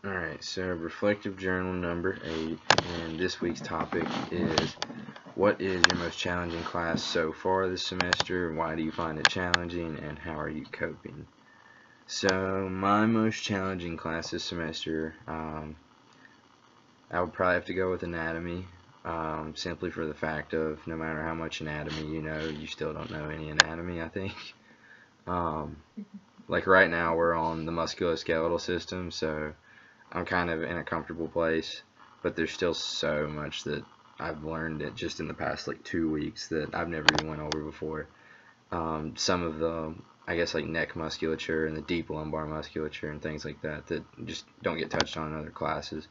Alright, so reflective journal number 8, and this week's topic is, what is your most challenging class so far this semester? Why do you find it challenging, and how are you coping? So my most challenging class this semester, I would probably have to go with anatomy, simply for the fact of no matter how much anatomy you know, you still don't know any anatomy, I think. Like right now we're on the musculoskeletal system, so I'm kind of in a comfortable place, but there's still so much that I've learned it just in the past like 2 weeks that I've never even went over before. Some of the, I guess, like neck musculature and the deep lumbar musculature and things like that that just don't get touched on in other classes.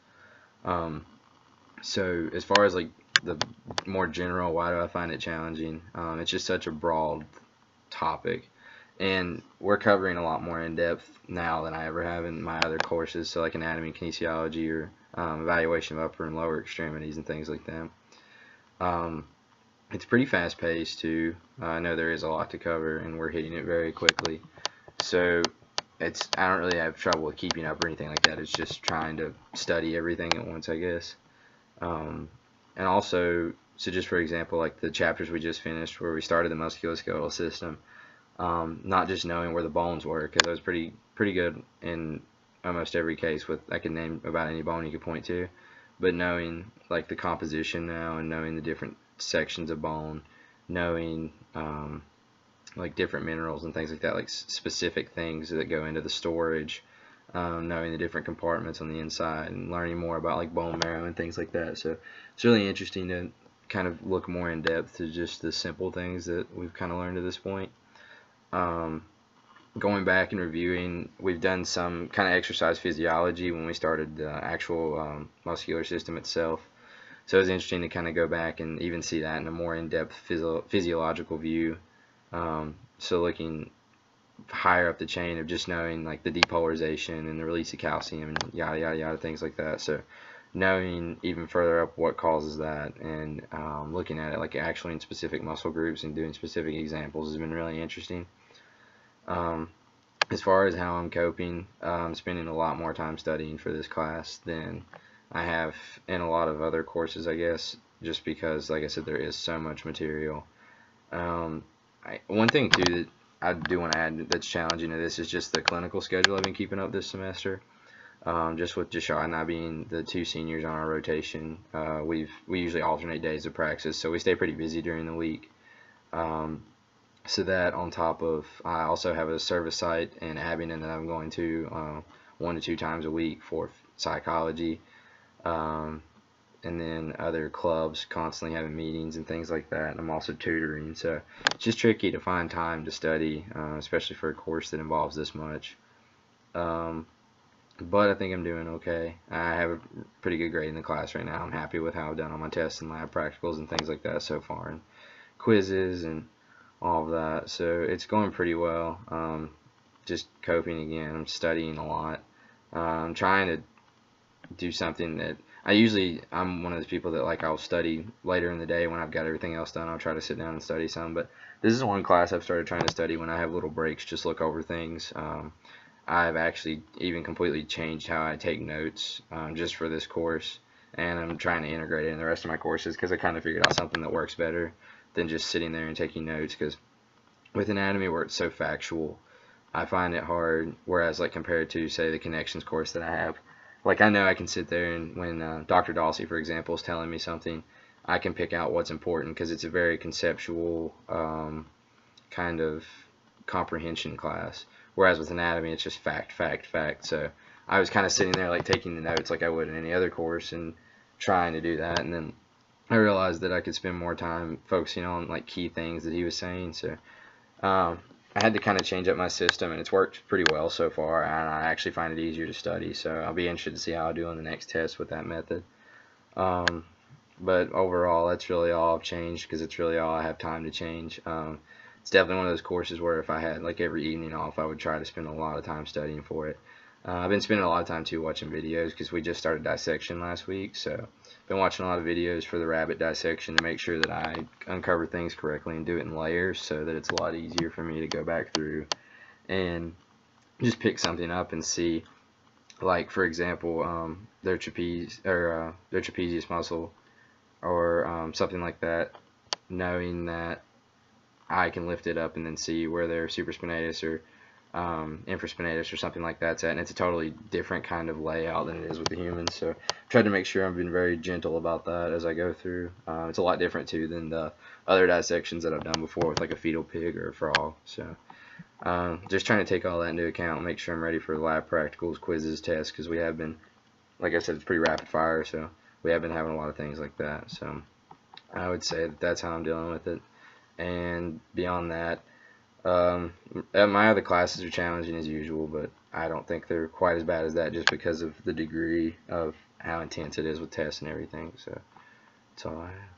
So as far as like the more general, why do I find it challenging? It's just such a broad topic. And we're covering a lot more in depth now than I ever have in my other courses, so like anatomy, kinesiology, or evaluation of upper and lower extremities and things like that. It's pretty fast paced too. I know there is a lot to cover, and we're hitting it very quickly. So I don't really have trouble with keeping up or anything like that. It's just trying to study everything at once, I guess. And also, so just for example, like the chapters we just finished where we started the musculoskeletal system. Not just knowing where the bones were, because I was pretty good in almost every case. I could name about any bone you could point to, but knowing like the composition now and knowing the different sections of bone, knowing like different minerals and things like that, like specific things that go into the storage, knowing the different compartments on the inside, and learning more about like bone marrow and things like that. So it's really interesting to kind of look more in depth to just the simple things that we've kind of learned to this point. Going back and reviewing, we've done some kind of exercise physiology when we started the actual muscular system itself. So it was interesting to kind of go back and even see that in a more in-depth physiological view. So looking higher up the chain of just knowing like the depolarization and the release of calcium and yada yada yada, things like that. So knowing even further up what causes that, and looking at it like actually in specific muscle groups and doing specific examples has been really interesting. As far as how I'm coping, I'm spending a lot more time studying for this class than I have in a lot of other courses, I guess, just because, like I said, there is so much material. One thing too that I do want to add that's challenging to this is just the clinical schedule I've been keeping up this semester. Just with Jashad and I being the two seniors on our rotation, we usually alternate days of praxis, so we stay pretty busy during the week. So that on top of, I also have a service site in Abingdon that I'm going to 1 to 2 times a week for psychology, and then other clubs constantly having meetings and things like that. And I'm also tutoring, so it's just tricky to find time to study, especially for a course that involves this much. But I think I'm doing okay. I have a pretty good grade in the class right now. I'm happy with how I've done on my tests and lab practicals and things like that so far, and quizzes and all of that. So it's going pretty well. Just coping again. I'm studying a lot. I'm trying to do something that I'm one of those people that like I'll study later in the day when I've got everything else done. I'll try to sit down and study some, but this is one class I've started trying to study when I have little breaks, just look over things. I've actually even completely changed how I take notes just for this course, and I'm trying to integrate it in the rest of my courses because I kind of figured out something that works better than just sitting there and taking notes. Because with anatomy, where it's so factual, I find it hard, whereas like compared to say the connections course that I have, like I know I can sit there and when Dr. Dawsey, for example, is telling me something, I can pick out what's important because it's a very conceptual kind of comprehension class. Whereas with anatomy, it's just fact, fact, fact. So I was kind of sitting there like taking the notes like I would in any other course and trying to do that, and then I realized that I could spend more time focusing on like key things that he was saying. So I had to kind of change up my system, and it's worked pretty well so far, and I actually find it easier to study. So I'll be interested to see how I do on the next test with that method. But overall, that's really all I've changed because it's really all I have time to change. It's definitely one of those courses where if I had like every evening off, I would try to spend a lot of time studying for it. I've been spending a lot of time too watching videos because we just started dissection last week, so I've been watching a lot of videos for the rabbit dissection to make sure that I uncover things correctly and do it in layers so that it's a lot easier for me to go back through and just pick something up and see like for example, their trapezius muscle, or something like that, knowing that I can lift it up and then see where their supraspinatus or infraspinatus or something like that's at, and it's a totally different kind of layout than it is with the humans. So I've tried to make sure I'm being very gentle about that as I go through. It's a lot different too than the other dissections that I've done before with like a fetal pig or a frog. So just trying to take all that into account, make sure I'm ready for lab practicals, quizzes, tests, because we have been, like I said, it's pretty rapid fire, so we have been having a lot of things like that. So I would say that that's how I'm dealing with it. And beyond that, my other classes are challenging as usual, but I don't think they're quite as bad as that just because of the degree of how intense it is with tests and everything. So that's all I have.